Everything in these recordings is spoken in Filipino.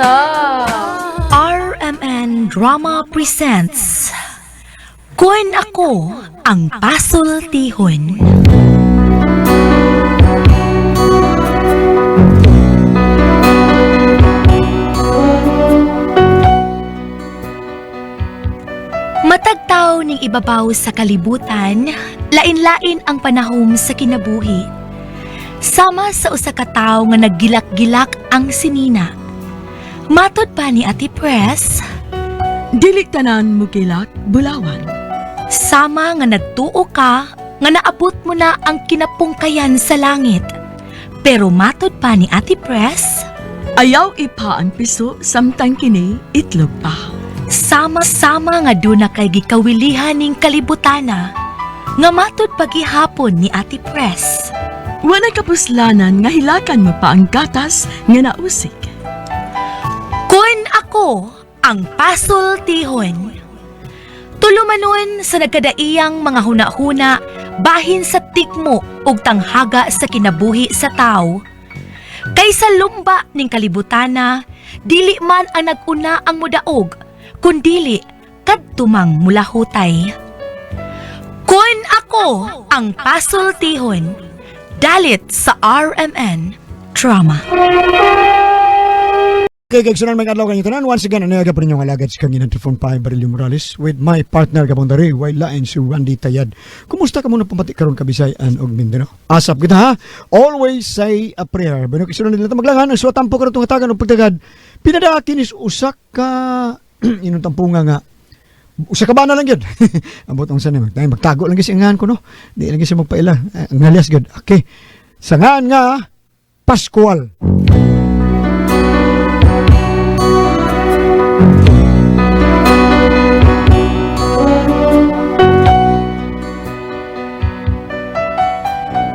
ta. RMN Drama presents Kun Ako Ang Pasultihon. Matagtaw ning ibabaw sa kalibutan, lain-lain ang panahom sa kinabuhi. Sama sa usa ka tawo nga naggilak-gilak ang sinina. Matod pa ni Ate Press, Dili tanan mo kilak, bulawan. sama nga nagtuo ka nga naabot mo na ang kinapungkayan sa langit. Pero matod pa ni Ate Press, Ayaw ipa ang piso, samtang kini itlog pa. sama-sama nga doon na kay gikawilihan ning kalibutana, nga matod pagihapon ni Ate Press. Wala kapuslanan nga hilakan mo pa ang gatas nga nausik. Kun ako ang pasultihon. Tulumanon sa nagkadaiyang mga huna-huna bahin sa tikmo ug tanghaga sa kinabuhi sa tao. Kaysa lumba ning kalibutana, dili man ang naguna ang mudaog, kundili kadtumang mulahutay. Kun ako ang pasultihon, dalit sa RMN Drama. Kay Gagsunan may kadlaw kanyo tanan. Once again, anayaga pa ninyong alagad sa kangin ng Trifon Pai Barilio Morales with my partner Gabondari, while lain si Randy Tayad. Kumusta ka muna pamati karon Kabisayan og Mindanao? Asap kita ha. Always say a prayer. Bino kisunan nila maglangan ang suwatampo karon tong hatagan og pagtagad. Pinadaakin is usak ka inong tampunga nga. Usa ka bana lang gyud. Abot ang sanay magtago lang gyud ngahan ko no. Di lang gyud magpaila. Ang alias gyud. Okay. Sangan nga Pascual.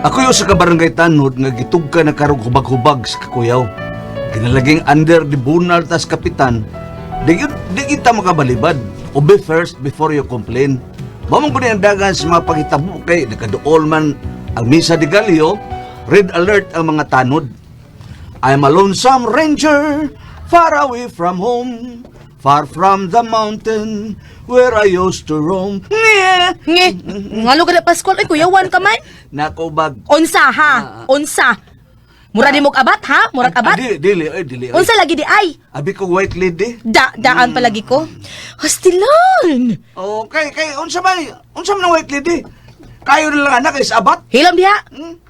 Ako yung sa kabarangay Tanod nga gitugka na karong hubag-hubag sa kakuyaw. Kinalaging under the bunal tas kapitan, di kita makabalibad. Obey first before you complain. Mamang ko ang dagan sa mga pagitabo kay nakaduol man ang Misa de Gallo, red alert ang mga tanod. I'm a lonesome ranger, far away from home, far from the mountain where I used to roam. Nge, nga lugar na Paskol, ay kuyawan ka man. Nakubag. Unsa ha? Unsa? Mura di mog abat ha? Murag abat? Dili. Unsa lagi di ay? Abi ko white lady. Daan palagi ko. Hostilan! Oh, kay unsa man ang white lady? Kayo na lang anak is abat. Hilam diha.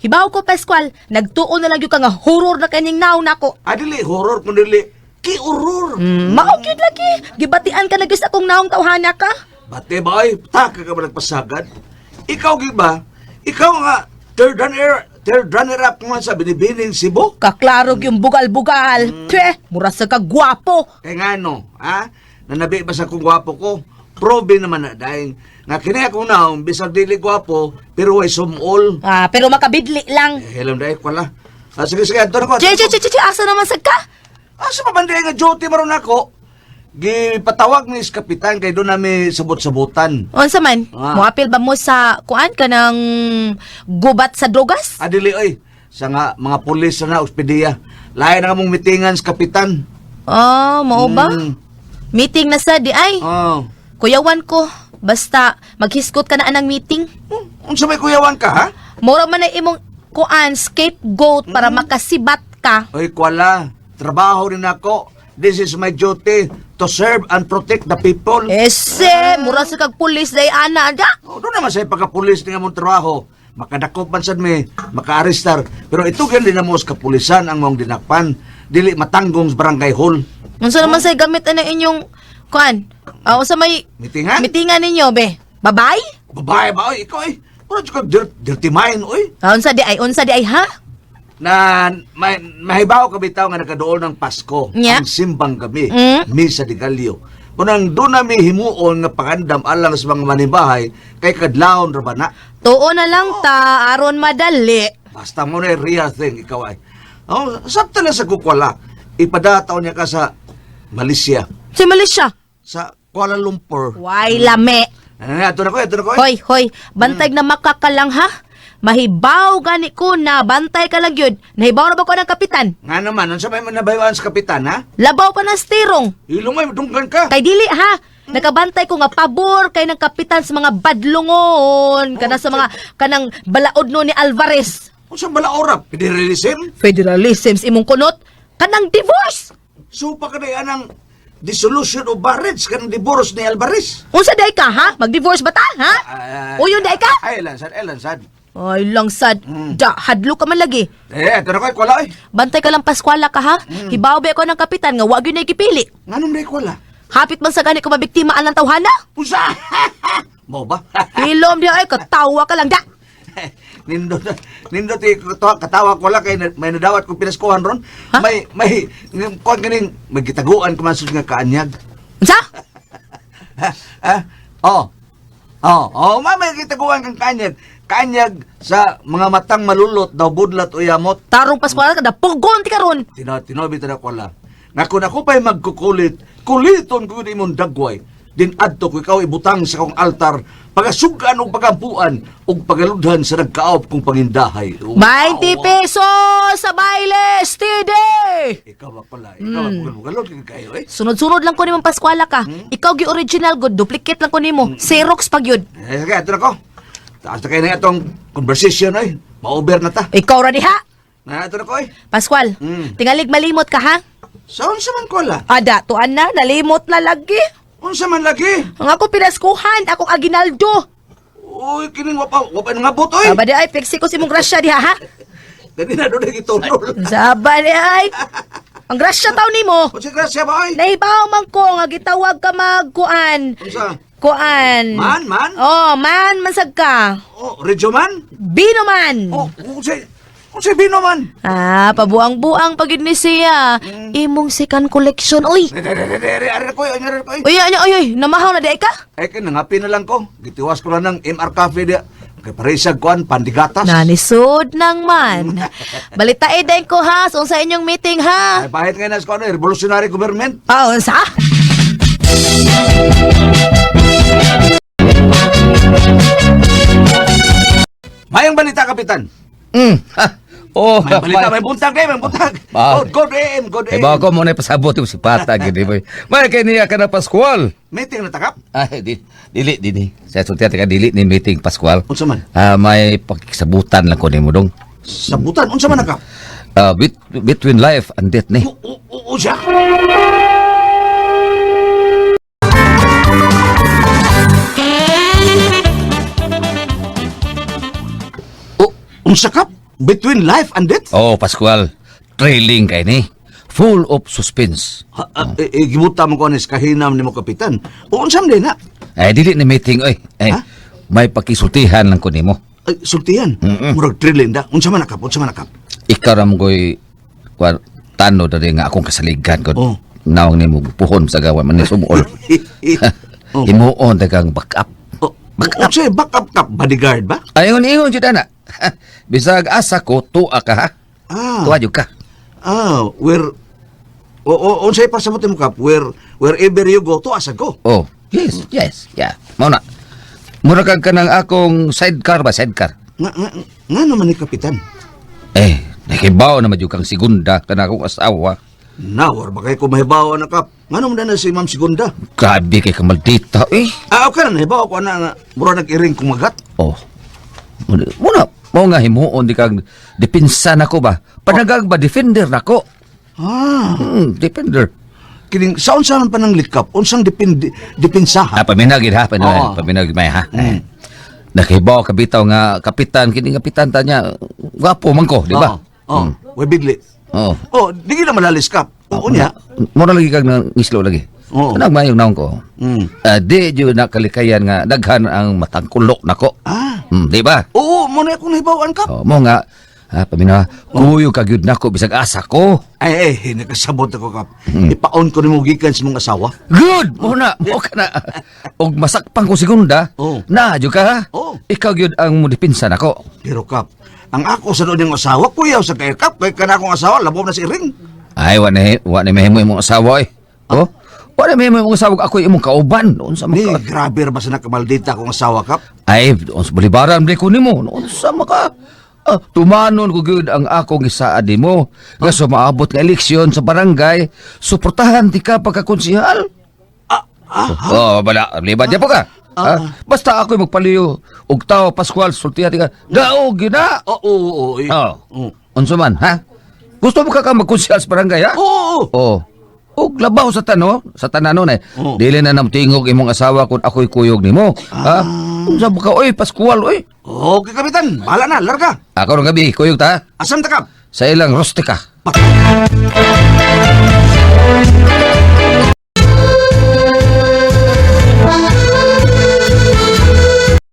Hibaw ko Pascual, nagtuon na lang yung ka nga horror na kanyang naw nako. Dili horror kun dili ki urur. Mao gyud lagi. Gibatian ka na gyud sa akong naong tawhana ka. Bate boy, taka ka ba nagpasagad? Ikaw gid ba? Ikaw nga third runner up man sa binibining Cebu. Kaklarog yung bugal-bugal. Twe, mura sa kagwapo. Kay ngano, ha? Nanabi ba sa kung gwapo ko? Probe naman na daing. Nga kini akong naong bisag dili gwapo pero way sumol. Pero makabidli lang. Helam dai ko la. Sige, adto na ko. Che, asa naman sa ka? Sa mabanday nga duty maron ako. Gipatawag ni kapitan kay doon nami sabot-sabutan. Unsa man? Moapil ba mo sa kuan ka ng gubat sa drogas? Dili oy. Sa nga mga pulis na ospediya. Lain na mong mitingan sa kapitan. Mao ba? Meeting na sa di ay. Kuyawan ko. Basta maghiskot ka na anang meeting. Unsa may kuyawan ka ha? Mura man na imong kuan scapegoat para makasibat ka. Oy kwala. Trabaho rin ako. This is my duty to serve and protect the people. Ese, mura sa kag pulis day ana da. Doon naman sa pagkapulis nga mong trabaho. Makadakop man sad mi, maka-arestar. Pero ito gan din mo sa kapulisan ang mong dinakpan. Dili matanggong sa barangay hall. Unsa naman say gamit na inyong kuan? Sa may Mitingan? mitingan ninyo be. Babay? Babae ba? Oy, ikaw ay. Wala ka dirty mind, oy. Unsa di ay ha? Na mahibaw ka bitaw nga nakadool ng Pasko. Nya. Ang simbang gabi. Misa de Gallo. Kunang doon nami himuon nga pangandam alang sa mga manibahay kay kadlawon ra ba na. Tuo na lang ta aron madali. Basta mo na real thing ikaw ay. Sabta na sa kukwala. Ipadataw niya ka sa Malaysia. Si Malaysia. Sa Kuala Lumpur. Why lame. Ito na ko. Hoy, bantay na makakalang ha. Mahibaw gani ko na bantay ka lang yun. Nahibaw na ba ko ng kapitan? Nga naman, unsa may manabaywan sa kapitan, ha? Labaw pa ng stirong. Ilong may dunggan ka. Kay dili ha. Nakabantay ko nga pabor kay ng kapitan sa mga badlungon, kana sa mga kanang balaod no ni Alvarez. Unsa bala orap? Federalism? Federalism imong kunot kanang divorce. So pa kada anang dissolution of marriage kanang divorce ni Alvarez. Unsa day ka ha? Mag-divorce ba ta ha? Uyon day ka? Ay, lansad. Ay lang sad. Da hadlo ka man lagi. Ito na ko, wala eh. Bantay ka lang paskwala ka ha. Hibaw ba ko ng kapitan nga wa gyud na gipili. Nga nung wala? Hapit man sa gani ko mabiktima ang tawhana. Usa! Mo ba? Ilom di ay katawa ka lang da. nindot katawa ko lang kay may nadawat ko pinaskuhan ron. Ha? May kuan kaning may gitaguan ko man nga kaanyag. Unsa? May gitaguan kang kaanyag. Kaanyag sa mga matang malulot daw budlat o yamot. Tarong paskwala ka da pugon ti karon. Tinobi ta ko lang. Nga kung ako pa'y kuliton ko di mong dagway. Din adto ko ikaw ibutang sa kong altar, pagasugan o pagampuan, o pagaludhan sa nagkaop kong pangindahay. 20 pesos sa baile, steady! Ikaw ba pala? Ikaw galod kayo eh. Sunod-sunod lang ko ni mong paskwala ka. Ikaw gi original good, duplicate lang ko nimo. Xerox pag yun. Sige, ito na ko. Taas na kayo na itong conversation eh. Ma-over na ta. Ikaw ra diha. Ito na ko eh. Paskwal, tingalig malimot ka ha? Saan sa man ko la? Ada, tuan na, nalimot na lagi. Unsa man lagi? Ang ako pinaskuhan, akong aginaldo. Uy, kining wapa nga buto eh. Aba di ay, peksi ko si mong grasya diha ha? Dali na doon itunol. Saba di ay. Ang grasya tao nimo. Unsa grasya ba ay? Nahibaw man ko, nga gitawag ka magkuan. Unsa? Kuan. Man? Oh, man, mansag ka. Oh, Regyo man? Bino man. Oh, unsa bino man? Ah, pabuang-buang pagid ni siya. Imong second collection, oy. Ari ko. Uy, namahaw na di ka? Ay, nangapi na lang ko. Gitiwas ko lang ng MR Cafe dia. Kay parisag kuan, pandigatas. Nanisod nang man. Balitae din ko ha, sa inyong meeting ha. Ay, bahit ngayon sa kuan, revolutionary government. Oh, sa? Mayang balita, Kapitan. May balita, may buntag. Good aim. Bawa ko muna pasabot yung si Pata, gini boy. May kaya ka na Pascual. Meeting na takap? Ay, dili. Saya sultihan ka dili ni meeting Pascual. Unsa man? May pakisabutan lang ko ni mo dong. Sabutan, unsa man nakap? Between life and death ni. Siya. Unsa kap? Between life and death? Oh, Pascual. Trailing kay ni. Full of suspense. Gibuta mo ko anis kahinam ni mo, Kapitan. Unsa man din na? Ay, dili ni meeting, oy. Ay, Ha? may pakisultihan lang ko ni mo. Ay, sultihan. Mm-mm. Murag trillion da. Unsa man nakap? Ikaw ram ko'y tano dari nga akong kasaligan ko. Oh. Nawang ni mo puhon sa gawa man ni sumuol. Oh. Himuon dagang backup. Unsa backup kap? Bodyguard ba? Ayon jud ana. Bisag asa ko tuwa ka ha. Tuwa jud ka. Unsay pasabot mo kap? Wherever you go, to asa go. Oh, yes. Yeah. Mao na. Mura kag kanang akong sidecar. Nga naman ni Kapitan. Nakibaw na madyo kang segunda kanang akong asawa. Nawar ba kayo kumahibaw na kap? Nga naman na si Ma'am Segunda. Grabe kay kamaldita eh. Okay na, nahibaw ko na nga. Mura nag-iring kumagat. Oh. Muna, mao nga himuon di kag dipinsa nako ba? Panagag ba defender nako? Defender. Kining saon sa man pa ng likap? Unsang dipinsaha? Paminagid ha, Oo. paminagid may ha. Nakibaw ka bitaw nga kapitan, kini kapitan tanya, gwapo man ko, di ba? Way bigli. Oh. Di na malalis kap. Oo niya. Mura lagi kag nang islo lagi. Oo. Kanang mayong naong ko. Mm. Di jud na kalikayan nga daghan ang matangkulok nako. Di ba? Oo, muna akong nahibawan kap. Oh, mo nga paminaw, kuyo ka gyud nako bisag asa ko. Ay, nakasabot ako kap. Ipaon ko ni mo gikan sa mong asawa. Good! Mo ka na. Og masakpang ko segunda, Oh. na jud ka ha? Oh. Ikaw gyud ang mudipinsa nako. Pero kap, ang ako sa doon yung asawa, kuyaw sa kay kap, kay kana akong asawa, labaw na si Ring. Ay, wa na mahimo imong asawa eh. Oh, Wala may mga asawa ako imong kauban. Noon sa Ni, maka... grabe ra ba sa nakamaldita akong asawa, Kap? Ay, doon sa balibaran, bali ko nimo. Noon sa maka... tumanon ko gyud ang akong isaad mo. Kaso maabot nga eleksyon sa barangay, suportahan ti ka pagkakonsihal. Bala, libad niya po ka. Basta ako'y magpaliyo. Og tao, Pascual, sultihan ti ka. Daog, yun na. Oo. Unso man, ha? Gusto mo ka magkonsihal sa barangay, ha? Oo. Oo. Og labaw sa tananon eh. Oo. Dili na nam tingog imong asawa kung ako'y kuyog nimo. Ha? Unsa ba ka, oy, Pascual, oy. Okay, Kapitan. Bahala na, larga. Ako ron gabi, kuyog ta. Asam ta, Kap? Sa ilang rustika.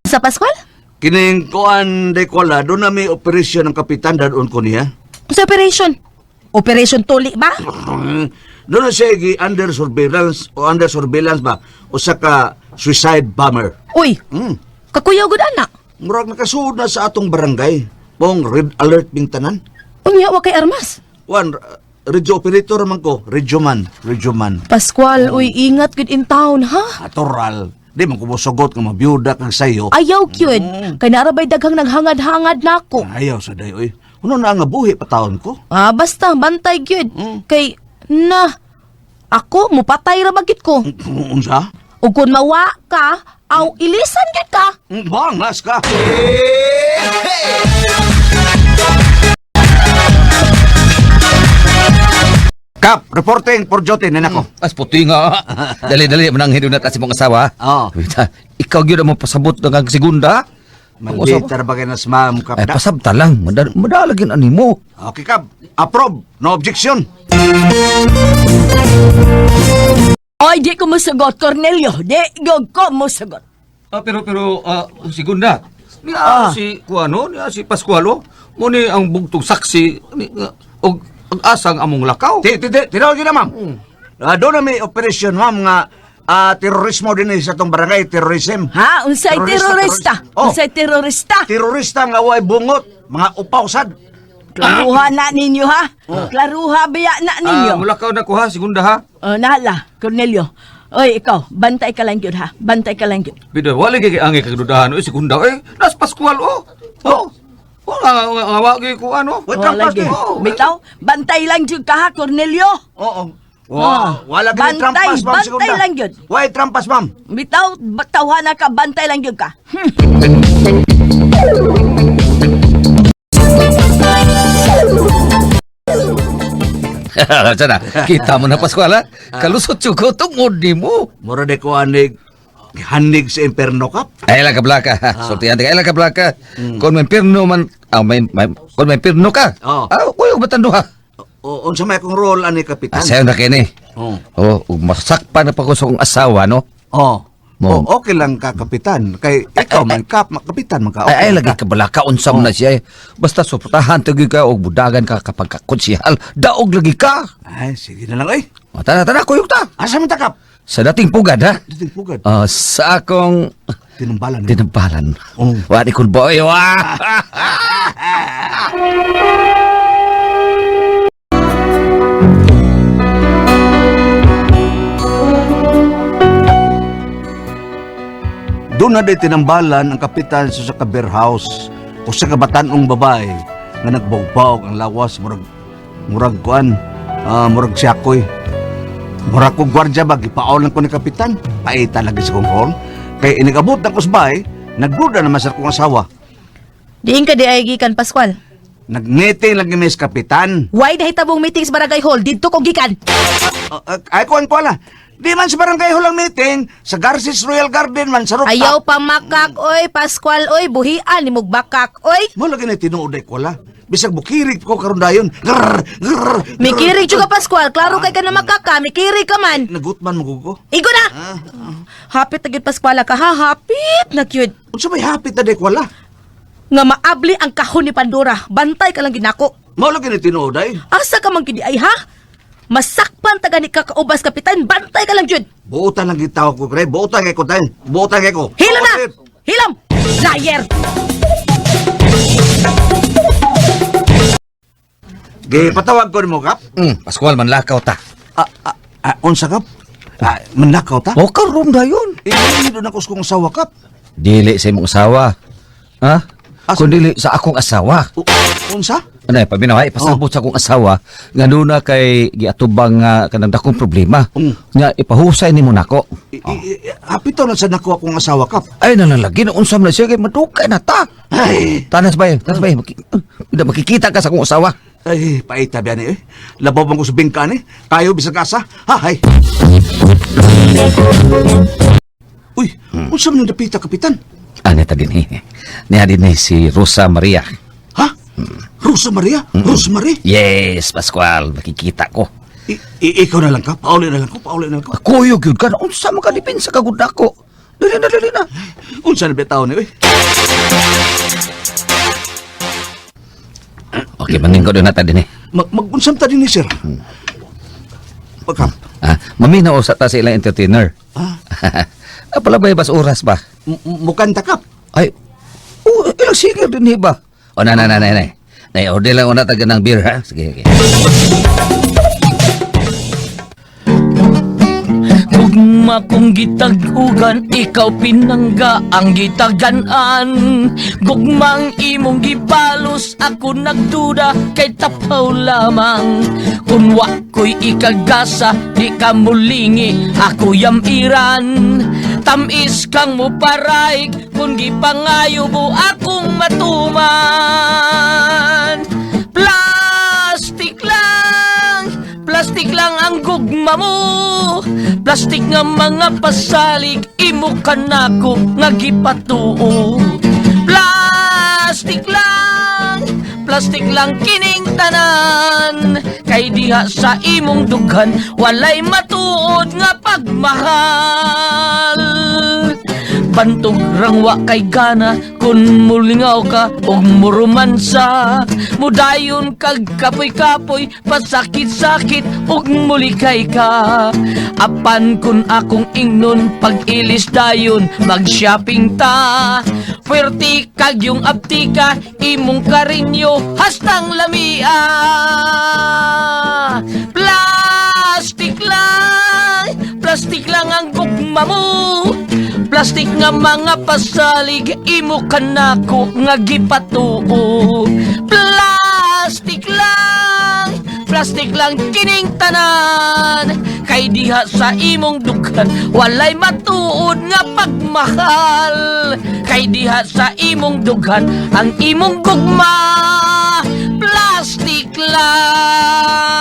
Sa Pascual? Kining kuan de kola, doon na may operasyon ng Kapitan, dadon ko niya. Sa operation? Operation Tuli ba? Doon na siya under surveillance ba? O sa ka suicide bomber. Uy, Hmm. kakuyaw gud ana. Murag nakasuod na sa atong barangay. Pong red alert bing tanan. Unya wa kay armas. One, radio operator man ko. Radio man. Pascual, uy, ingat gud in town, ha? Natural. Di man ko mosugot nga mabiyuda kang sayo. Ayaw gyud. Kay narabay daghang naghangad-hangad nako. Ayaw sa day, oy. Ano na nga buhi patawon ko? Basta bantay gyud. Kay ako mupatay ra bagit ko. Unsa? Ug kun mawa ka, aw ilisan gyud ka. Bangas ka! Kap, reporting for duty, nanako. As puti nga. Dali-dali, mananghin na si mong asawa. Oo. Ikaw yun ang pasabot ng segunda. Maldita ra ba kayo nas ma'am, Kap? Ay, pasabta lang. Madalagin ani mo. Okay, Kap. Approve. No objection. Ay, di ko masagot, Cornelio. Di ko masagot. Pero, segunda. Si Kuano, si Pascualo, mo ni ang bugtong saksi, og ang asang among lakaw. Tinawag yun na, ma'am. Doon na may operasyon, ma'am, nga terorismo din sa itong barangay, terrorism. Ha? Unsay terorista? Oh. Unsay terorista? Terorista nga way bungot, mga upawsad. Klaruha na ninyo, ha? Klaruha baya na ninyo. Mulakaw na ko ha, segunda ha. Nala, Cornelio. Oy, ikaw, bantay ka lang yun, ha? Bantay ka lang yun. Bida, wala kay angay kagdudahan, segunda, nas Pascual, nga wagi ko ano. Wait, Oh, trampas lagi. din. Bitaw, bantay lang yun ka, ha, Cornelio? Oo. Wala kang Bantay, trampas, ma'am, bantay segunda. lang yun. Why trampas, ma'am? Bitaw, tawhan na ka, bantay lang yun ka. Sana, kita mo na Pascual ha. Kalusot yung ko, tungod ni mo. Mura de ko hanig sa imperno, Kap. Ay lang ka blaka. Sultihan ay lang ka blaka. Kung may pirno man, kung may pirno ka. Kuya, batando ha. Unsa may akong role, ani, Kapitan? Sayo na kini. Oo. Masakpan na pa ko sa akong asawa, no? Okay lang ka, Kapitan. Kay ikaw man, Kapitan man ka. Ay, lagi ka bala, kaunsam na siya. Basta suportahan tagi ka o budagan ka kapag kakonsihal. Daog lagi ka. Ay, sige na lang, eh. Tara, kuyog ta. Asa man ta, Kap? Sa dating pugad, ha? Dating pugad. Sa akong Tinumbalan. tinampalan. Oo. Wadi kun boy, wah! Doon na di tinambalan ang kapitan sa beer house o sa kabatanong babae nga nagbawbaw ang lawas murag kuan, murag siyakoy. Murag kong gwardya ba, gipaon lang ko ni kapitan, paita lagi sa kong hall. Kaya inigabot ng kusbay, nagduda naman sa kong asawa. Diin ka di ay gikan Pascual. Nag-meeting lagi may kapitan. Why nahitabong meeting sa barangay hall didto ko gikan? Ay, kuan ko ala. Di man sa barangay hall ang meeting, sa Garces Royal Garden man sa rooftop. Ayaw pa makak oy Pascual oy buhian nimog bakak oy. Mo lagi na tinuod ay ko la. Bisag bukirig ko karon dayon. Grrr. Mikirig juga Pascual, klaro kay ka na makaka, mikirig ka man. Nagutman mo ko. Igo na. Hapit na gyud Pascual ka ha, hapit na gyud. Unsa may hapit na day ko la? Nga maabli ang kahon ni Pandora. Bantay ka lang ginako. Mo lagi na tinuod ay. Asa ka man gidi ay ha? Masakpan taga ni kakaubas kapitan, bantay ka lang gyud. Buutan lang gitawag ko kay. Buutan kay ko tayo. Buutan kay ko. Hila na. Hilam. Liar. Patawag ko mo, Kap. Pascual, manlakaw ta. Unsa, Kap? Manakaw ta? O karon dayon. Doon ako sa kong asawa, Kap. Dili sa imong asawa. Ha? Kung dili sa akong asawa. Unsa? Anay, paminaw, pasabot sa akong asawa nga nuna kay giatubang nga kanang dakong problema. Nga ipahusay nimo nako. Hapito na sa nako akong asawa, Kap. Ay nalalagi na unsam na siya kay madukay na ta. Ay, Tanas ba? Makikita ka sa akong asawa. ay, paita biyan eh. Labaw bang ko sa bingka ni? Kayo bisag asa? Hay. Uy, unsa man yung dapita, Kapitan? Ano ta din niya din si Rosa Maria. Ha? Rosa Maria? Rosemary? Yes, Pascual, makikita ko. Ikaw na lang ka? Pauli na lang ko? Kuyo gyud ka na unsa man ka dipin sa kagud nako. Dali na. Unsa na bitaw ni, uy? Okay, mangin ko doon na ta din Mag-unsam ta din ni, sir. Pagkap. Maminaw sa ta sa ilang entertainer. Ah, Palabay bas oras ba? mukan takap. Ay, ilang sige din ba? O na. Nay, order lang una taga ng beer ha. Sige. Gugma kong gitagugan, ikaw pinangga ang gitaganan. Gugmang imong gibalos, ako nagduda kay tapaw lamang. Kung wa ko'y ikagasa, di ka mulingi, ako yamiran. Tamis kang mo paraig, kung gipangayo mo akong matuman. Plastik lang ang gugma mo. Plastik nga mga pasalig, imo ka nako nga gipatuo. Plastik lang kining tanan. Kay diha sa imong dughan, walay matuod nga pagmahal. Bantog rangwa kay gana, kun mulingaw ka og murumansa. Mudayon kag kapoy-kapoy, pasakit-sakit og mulikay ka. Apan kun akong ingnon, pag-ilis dayon, mag-shopping ta. Puwerti kag yung aptika, imong karinyo, hastang lamia. Plastik lang ang gugma mo. Plastik nga mga pasalig, imo ka nako nga gipatuo. Plastik lang kining tanan. Kay diha sa imong dughan, walay matuod nga pagmahal. Kay diha sa imong dughan, ang imong gugma, plastik lang.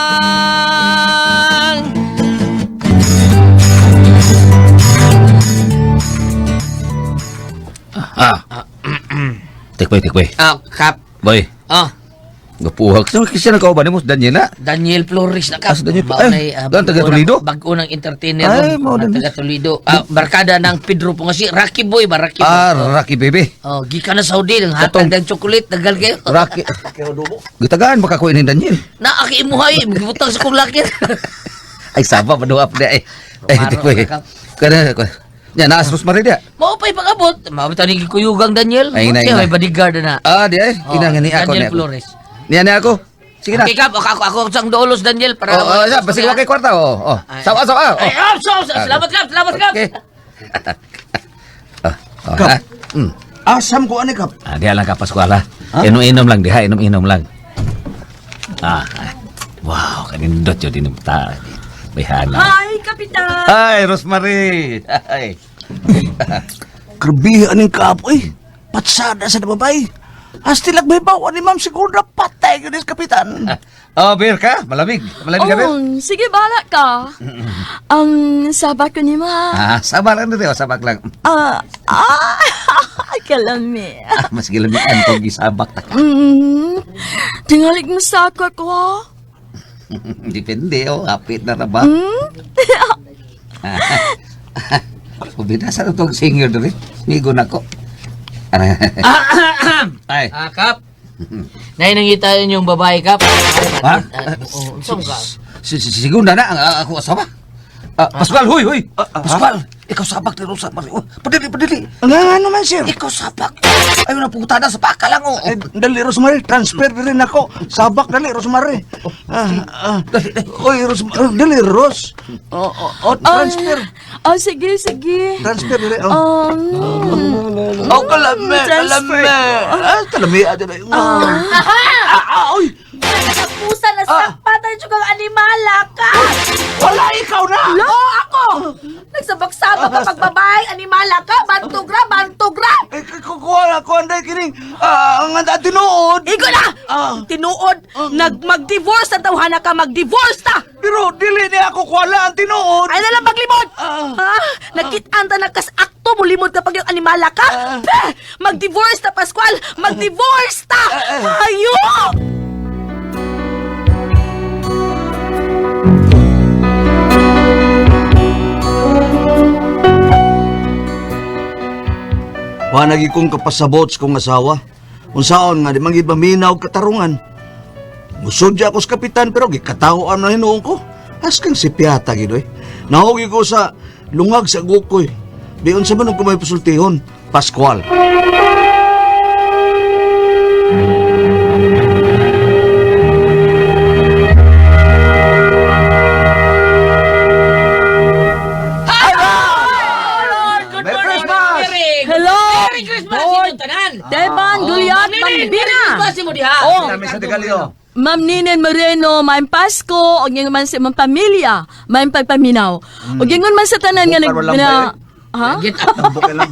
Tikboy. Kap. Boy, gapuhag. Kasi nagkauban mo, Daniel na. Daniel Flores na Kap. Daniel, Bago taga Toledo? Bago ng entertainer. Ay, mao din. Taga Toledo. Barkada ng Pedro po nga si Rocky Boy ba? Rocky Boy. Rocky baby. Gikan na Saudi, ng hatag ng chocolate, nagal kayo. Rocky. Gitagaan baka ko ini Daniel. Naaki imuhay, magibutang sa kong lakir. Ay saba paduap na eh. Tikboy. Kap. Kana ko. Nya naas Rosemary dia. Mao pa'y pag-abot. Mabita ni kuyugang Daniel. Ay, Kaya may bodyguard na. Di ay. Inang ni ako Daniel ni. Flores. Niya ako. Sige na. Okay, Kap. Ako sang dolos, Daniel. Para Basta wa kay kwarta Sawa. Ay, salamat, Kap. Okay. Kap. Asam ko ani, Kap. Diha lang ka Pascuala. Inom-inom lang diha, inom-inom lang. Wow, kanindot yun din ta. Bayhana. Hi, Kapitan! Hi, Rosemary. Hi. Grabe aning kaapoy. Patsada sa babay. Hasti lagbaybaw ni ma'am siguro na patay ko sa Kapitan. Beer ka? Malamig ka, beer? Sige, bahala ka. Sabak ko ni ma. Sabak lang dito, sabak lang. Kalami. Mas gilamian ko gisabak ta. Tingalig mo sa ako ha? Depende, hapit na ba? Pabinasa na itong singer doon Migo na ko. Ay. Kap. Nangita yun yung babae, Kap. Ha? Saan ka? Sigunda na ang ako asawa. Pascual, huy! Pascual, Ikaw sabak ni Rosa, Mari. Oh, padili. Nga naman, sir. Ikaw sabak. Ayaw na pugutada sa paka lang, oh. Dali, Rosemary. Transfer rin ako. Sabak, dali, Rosemary. Oy, Rosemary. Dali, Ros. Transfer. Oh, sige. Transfer, dali. Um, Kalame. Kalame. Aja na. Oy. Pusa na sakpatan siya kang animala ka! Wala, ikaw na. Oo, ako! Nagsabak-sabak ka pagbabae, animala ka! Bantugra! Kukuha ko anday kining ang anda tinuod. Igo na! Tinuod! Mag-divorce na tawhana ka! Mag-divorce ta! Pero dili niya ako kuwala ang tinuod. Ay na lang maglimod! Ha? Nakit-an ta nagkas-akto mo limod kapag yung animala ka? Mag-divorce ta, Pascual! Mag-divorce ta! Ayo! Wanagi kong kapasabot sa kong asawa. Unsaon nga di mangibaminaw katarungan. Musudya ako sa kapitan pero gikataoan na hinuong ko. Askang si Piata gidoy. Nahugi ko sa lungag sa gukoy. Diyon sa manong kumay pasultihon. Pascual. Good Merry morning, Christmas! Merry! Hello! Merry Christmas inyong tanan! Teban, Gulyat, Merry Bambina. Christmas mo diha! Oh. Kami sa Tigalio. Ma'am Ninen Moreno, may Pasko, o gingon man sa imong pamilya, may pagpaminaw. O gingon man sa tanan nga Bukar walang ha? Get up! Tambok lang.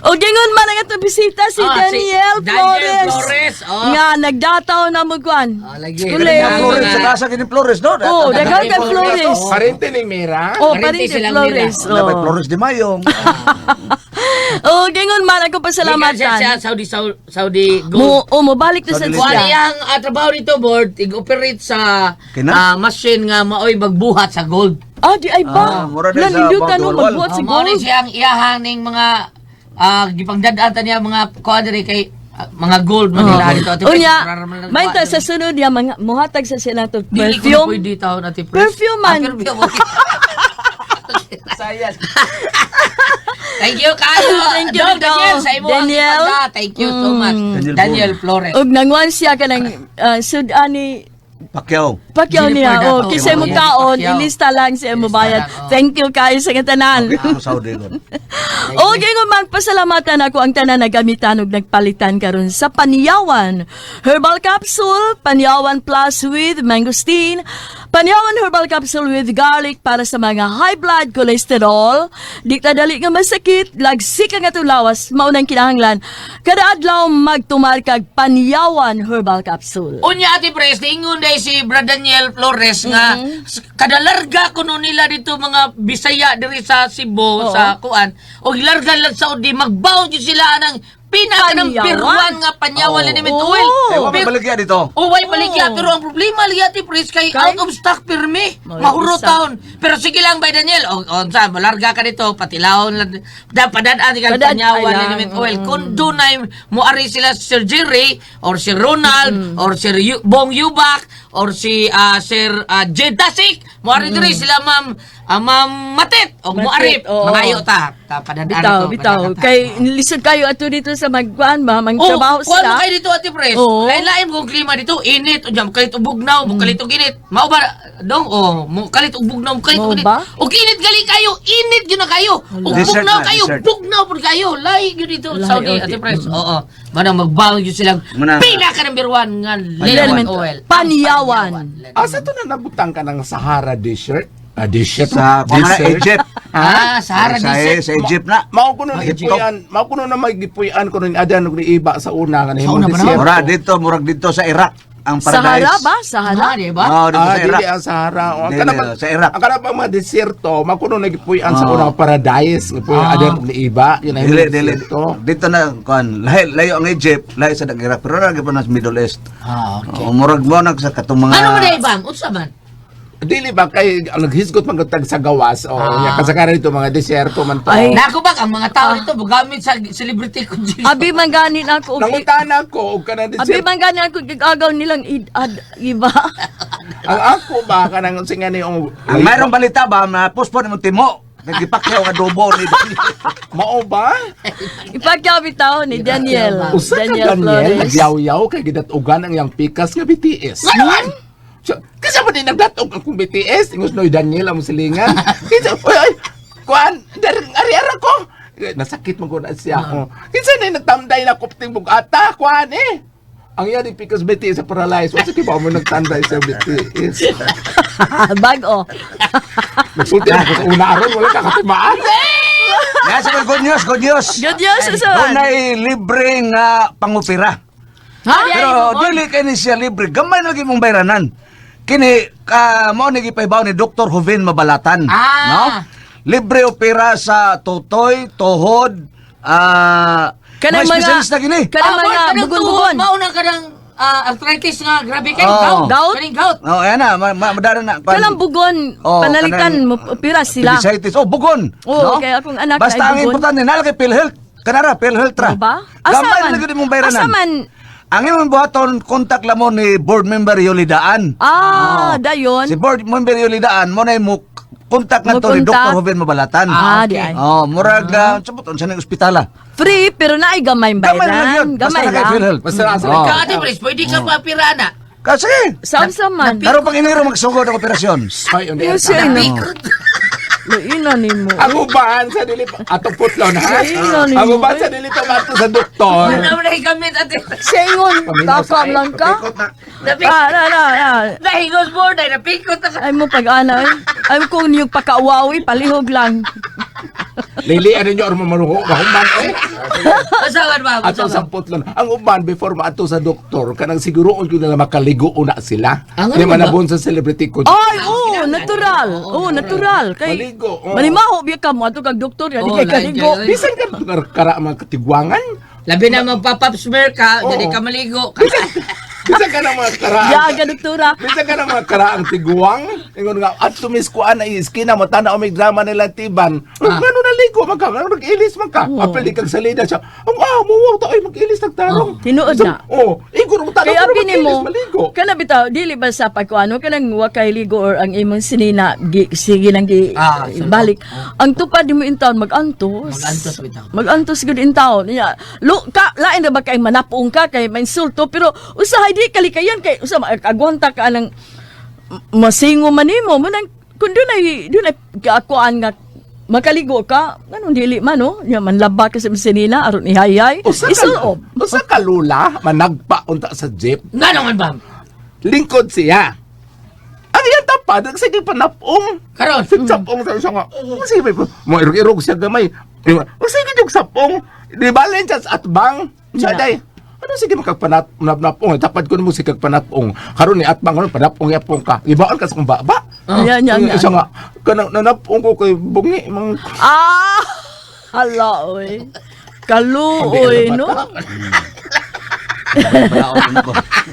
O gingon man ang atong bisita si Ah, si Daniel Daniel Flores. Flores, oh. Nga nagdataw na mo kwan. Lagi. Skule. Flores sa kasa kini Flores no. Oh, daghang kay Flores. Parente ni Mira. Oh, Parente parente silang Flores. Dapat Oh. Flores de Mayong. Oh, gingon man ako Siya pasalamatan. Saudi Gold. Mo balik na sa Saudi Kung ano siya. yung trabaho nito, board, i-operate sa Kina? machine nga maoy magbuhat sa gold. Ah, di ay ba? mura din sa Nanindutan mo Bangkol. magbuhat si Mao ni Gold. siyang iyahang ning mga gipangdadatan niya mga kuadre kay mga gold man nila dito. Ate, Unya, para man lang may gawa. sa sunod ya mga muhatag sa sila to Dili ko na perfume. pwede taon natin Perfume man. Perfume, okay. Thank you, Kayo. Thank you, Dog, Dog. Daniel, sa imo ang Daniel. ipagda. Thank you so much. Daniel Flores. Og nangwan siya kanang sudani Pacquiao. Pacquiao Jennifer niya. Dato. Oh, kisay mo kaon, Pacquiao. ilista lang siya mo Ilista bayad. lang, oh. Thank you kayo sa tanan. Ako Saudi ron. O, gingon man, pasalamatan ako ang tanan na gamitan og nagpalitan karon sa Paniyawan. Herbal Capsule, Paniyawan Plus with Mangosteen, Paniyawan Herbal Capsule with Garlic para sa mga high blood cholesterol, di kadali nga masakit, lagsik ang atong lawas, maunang kinahanglan. Kada adlaw magtumar kag Paniyawan Herbal Capsule. Unya, Ate Pres, ingon day si Brad Daniel Flores nga kadalarga kuno nila dito mga Bisaya diri sa Cebu sa kuan o larga lang sa Saudi magbaw gyud sila ng pinaka ng Panyawan. pirwan nga panyawan ni Mint Oil. Ay, wa mabaligya dito. Uway baligya pero ang problema liya Ate Pres kay out of stock pirmi mahuro taon. Pero sige lang bay Daniel o sa malarga ka dito patilawon lang padadaan ka Padaan- panyawan ay ni lang, Mint Oil kun dunay moari sila si Sir Jerry or si Ronald or si Bong Yubak or si Sir Jed Dasik moari diri sila Ma'am Matet o moari oo. mangayo ta padadaan Bitaw. Kay lisod kayo ato dito sa magkuan ba, Oh, magtrabaho kuha mo sila. kayo dito, Ate Pres. Oo. Lain-lain kung klima dito, init, o dyan, kalit ubugnaw, kalit og init. Mao ba, dong, kalit ubugnaw, kalit Mao og init. ba? O init gali kayo, init yun na kayo. O Dessert bugnaw na, kayo, dessert. bugnaw po kayo. Lahi yun dito, Lahi, Saudi, okay. Ate Pres. Oo. Manang magbaw yun silang Manang- pinaka number one nga Element, lemon oil. Paniyawan. Asa to na nabutang ka ng Sahara desert? Desert? Sa pamana Desert? Egypt. Sahara Sa Desert. sa Egypt na. Mao kuno na Egypt. ipuyan, mao kuno na magipuyan kuno ni adan og iba sa una nga Sa una himong ba na? desierto. Murag dito sa Iraq ang Sahara paradise. ba? Sahara? di ba? Oh, dito sa Iraq. Dili ang Sahara. O, ang Dili, kanang sa Iraq. Ang kanang mga desierto, makuno nagipuyan sa Oh. una nga paradise, gipuyan adan og iba, yun ang Dili, himong dili. desierto. Dito na, kuan, layo ang Egypt, layo sa Iraq, pero lagi pa na sa Middle East. Okay. Murag mo nag sa katong mga... Ano man na ibang? Unsa man? Dili ba kay ang naghisgot man gutag sa gawas o nya kasagaran dito mga desierto man to. Ay. Nako ba, ang mga tao dito, bugamit sa celebrity condition. Abi man ganin ako. Nangutana ko og kanang Abi desierto. man ganin ako gagaw nilang iba. Ang ako ba kanang singa ni Ang mayroong balita ba na postpone mo timo? Nagipakyaw nga adobo ni Daniel. Mao ba? Ipagkabitaw ni Daniel. Usa ka Daniel Daniel, Flores. nagyaw-yaw kay gidatugan ang iyang pikas nga BTS. Ngayon? Kasi mo din nagdatog akong BTS, ingos noy Daniel ang silingan. Kinsa, oy, kuan, ari-ara ko. Nasakit mo ko na siya. Kinsa na nagtamday na kupting bugata, kuan Ang yan yung pikas BTS sa paralyze. Wasa kiba mo nagtanday sa BTS? Bago. Nagsulti ako sa una aron, wala kakatimaan. Nga sa good news, good news. Good news, Doon usawan. ay libreng pangupira. Ha? Pero dili kay ni siya libre, gamay lagi mong bayranan. Kini mo nagipaybaw ni Dr. Joven Mabalatan, no? Libre opera sa totoy, tuhod, Kanang mga espesyalista gini. Kanang mga bugon-bugon. Mauna ka ng arthritis nga grabe kay Oh. Gout? Kaning gout. Oh, ayan na, madara na. Kanang bugon, Oh, panalitan mo, kanang- pira sila. Appendicitis. Oh, bugon. Oo, kaya akong anak Basta ay ang bugon. importante, nalagay PhilHealth. Kanara, PhilHealth ra. Oo ba? Gamay Asaman? na lagi mong bayranan. Asaman? Ang imong buhaton, kontak lang mo ni board member Yolidaan. Dayon. Si board member Yolidaan, mo na mo kontak na Mo to ni kontak? Dr. Joven Mabalatan. Di ay. Oh, murag, sabuton sa ng ospitala. Free, pero naay gamay Gamay na lang yun. bayran. Basta Gamay na kay lang. PhilHealth. Basta nasa Oh. Kaati pres, pwede ka papira na. Kasi, Sam-saman. karon pang iniro magsugod ang operasyon. Ay, undi Yung siya, no? Ina ni mo. Ang uban sa dili pa atong putlon ha. Sa ino Ang ni mo. uban sa dili pa mato sa doktor. Ano na gamit ate? Sengon, takam lang ka. Na. Nahigos mo na napikot na ka. Ay mo pag-ana. Ay mo kung yung pakauwawi, palihog lang. Lili ano nyo ormo maruho mahuman Asawan ba? ato sa putlon. Ang uban before maato sa doktor kanang siguroon ko nila makaligo una sila. Ang Di ano ba? manabon sa celebrity ko. Ay, natural. Natural. Kay Maligo. Manimaho biya ka mo ato kag doktor yan, di kay kaligo. Bisan ka kara mga katigwangan. Labi na magpa-pap smear ka, jadi ka maligo. Bisan ka ng mga karaan. Yaga doktora. Bisan ka ng mga karaang tiguang. Ingon nga, at tumiskuan na iskina mo, tanaw may drama nila tiban. Ngano naligo, mag-ilis man ka. Apel di kang salida siya. Muwaw, tayo mag-ilis nagtarong. Tinuod na. Igor mo tanaw, Kaya pero bini mag-ilis mo, maligo. kana bitaw, dili ba sa pagkuano, kanang wakay ligo or ang imong sinina, sige nang balik. Ang tupad mo in taon, mag-antos. Mag-antos bitaw. Mag-antos gud in taon. Lain na ba kay manapong ka, kay mainsulto, pero usahay di kalikayan, kay usa agwanta ka ng masingo man nimo, manang kung dunay kaakuan nga makaligo ka, ganun dili man no, nya man laba ka sa sinina aron ihayay. Isuob. Usa ka lula, managpa unta sa jeep. Nga naman ba? Lingkod siya. Ang iyang tapad, sige panapong. Karon. Sapong sa siya nga. Sige, mo irog-irog siya gamay. Sige yung sapong. Di ba lang siya sa atbang? Siya day. Ano sige makagpanapong? Tapad ko mo si kagpanapong. Karon ni atbang karon panapong yapong ka. Ibaan ka sa kong baba. Yan. Siya nga. Kanang nanapong ko kay bungi. Hala, oy. Kaluoy, no?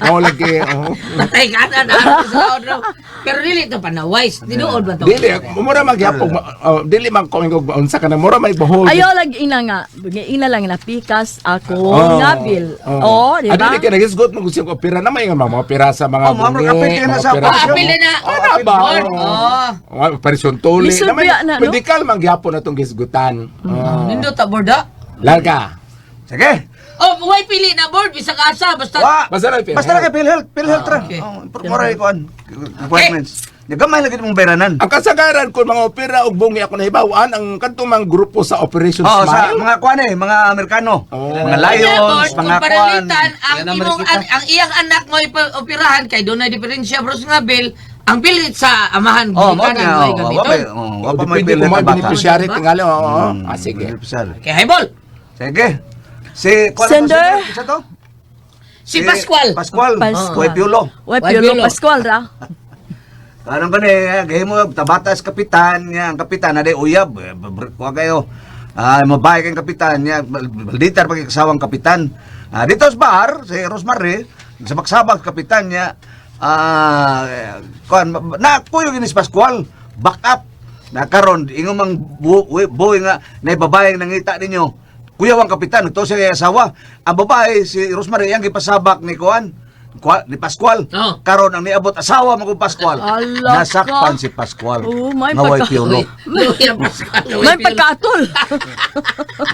Oo, lagi. Patay ka na na. Sa raw. Pero dili to panawais. Tinuod ba to? Dili, mura magyapong. Dili man ko unsa ka na. Mura may buhol. Ayaw lagi ina nga. Ina lang napikas ako Oh. nga bil. Oh, di ba? Dili ka nagisgot mo gusto ko opera na may nga mga opera sa mga Oh, ma'am, kapit ka na sa operasyon. Apil na. Ano ba? Operasyon tuli. Lisubya na, no? Medical manggyapo na itong gisgutan. Nindot ta borda. Larga. Sige. Oh, way pili na board bisa ka asa basta. Basta na yung Basta na kay PhilHealth ra. okay. Mura ikuan. Appointments. Gamay lagi mong bayranan. Ang kasagaran ko mga opera ug bungi ako nahibawaan ang kantumang grupo sa Operation Oh, sa Smile. mga kuan mga Amerikano. Oh. Mga Lions, mga kung kuan. paralitan, ang iyang anak mo operahan kay doon na diferensya bros nga bill, ang pilit sa amahan Oh, mo gikanan na. mo gamiton. Wa pa may Depende PhilHealth kung na may bata. beneficiary tingali. Sige. Beneficiary. Kay highball. Sige. Si kuan Sender? Isa to? Si Pascual. Pascual. Pascual. Kuya Piolo. Way Way piolo piolo. Pascual ra. Karon gani, gahi mo tabatas kapitan niya, ang kapitan na uyab. Kuha kayo. Mabay kang kapitan niya, balditar pag kasawang kapitan. Dito sa bar, si Rosemary, sa magsabag kapitan niya, kuan na kuyo gini si Pascual, back up. Na karon ingon mang buhi nga na babae nangita ninyo. Kuya wang kapitan, ito siya asawa. Ang babae si Rosemary yang gipasabak ni kuan Ni Pascual. Oh. Karon ang niabot asawa mo kong Pascual. Ala Nasakpan ka. si Pascual. Oh, may Nga way pagka- piolo. May pagkatol.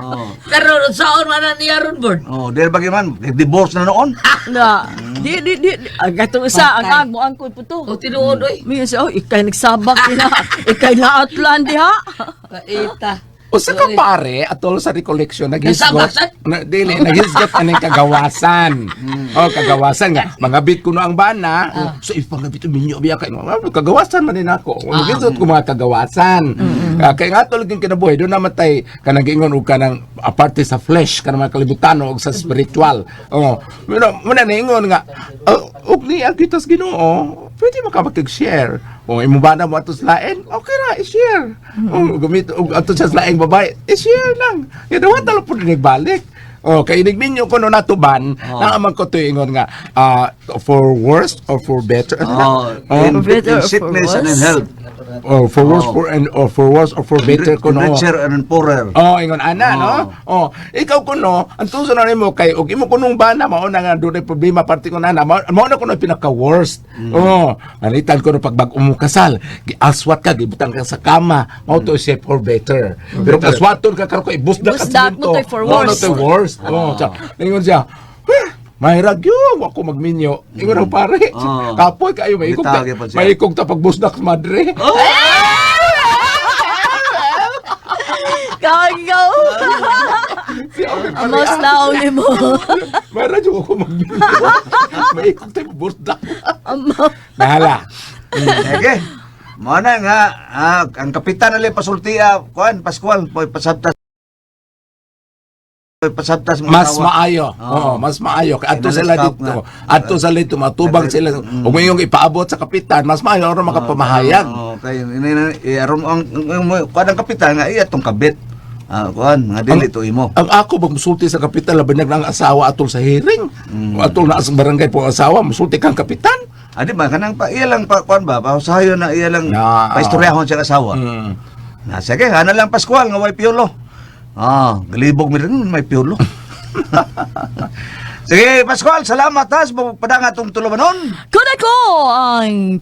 Oh. Karon saon man niya ron board. Oh, dahil bagaman, divorce na noon. Na, di, gatong isa, ang agmo, ang po to. O tinuod oy. May siya, oh, ikay nagsabak na. Ikay naatlan diha. Kaita. O sa kapare, atol sa recollection, Nasabak, sir? naghisgot anong kagawasan. O, kagawasan nga. Mangabit ko no ang bana. So, if pangabit ko minyo, biya kayo. Kagawasan man din ako. Naghisgot ko mga kagawasan. Kaya nga tol yung kinabuhay, doon namatay ka nag-ingon o ka ng aparte sa flesh, ka ng mga kalibutan o sa spiritual. O, muna naingon nga, og niya kitas Ginoo, pwede makapag-share. Kung imubana mo atos lain, okay ra, i-share. Gumit og atos sa laing babae, i-share lang. Kaya talo po nagbalik. Kay nagminyo ko no natuban, naaman ko to ingon nga, for worse or for better. In better or for sickness and in worse? health. Or for worse for worse or for better ko In no. richer and in poorer. Ingon ana no. Ikaw kuno, ang tuso na nimo kay og imo kunong bana mao na nga dunay problema parte ko na mao na kuno pinaka worst. Anitan ko no pagbag kasal, giaswat ka gibutang ka sa kama, mao to siya for better. Pero kaswaton ka karon ko ibusda ka Busdak mo to'y for worse. No worst. Ingon siya. Mahirag yun, ako magminyo. Ingon ang pare. Kapoy kayo, Bitagi pa siya. maikog ta pagbusdak sa madre. Kagaw. Amos na ni mo. Mahirag yun ako magminyo. Maikog ta pagbusdak. Nahala. Sige. Mo na nga ang kapitan nila pasultiya, kuan Pascual, pasabtas mga Mas asawa. maayo. Oo, mas maayo. Adto sila Kinalaskap dito. nga. Adto sa dito, matubang sila. Kung yung ipaabot sa kapitan, mas maayo ron makapamahayag. Okay, aron ang kuan ang kapitan nga iya tong kabit. Kuan nga dili to imo. Ang ako bang musulti sa kapitan laban ng asawa atol sa hearing. Atol na sa barangay po ang asawa, musulti kang kapitan. Adi ba kanang pa iya lang pa kuan ba? Pahusayon na iya lang paistoryahon siya asawa. Na sige, ana lang Pascual nga way piolo. Galibog mi rin may piolo. Sige, Pascual, salamat ha sa padang atong tulumanon. Kung ako ang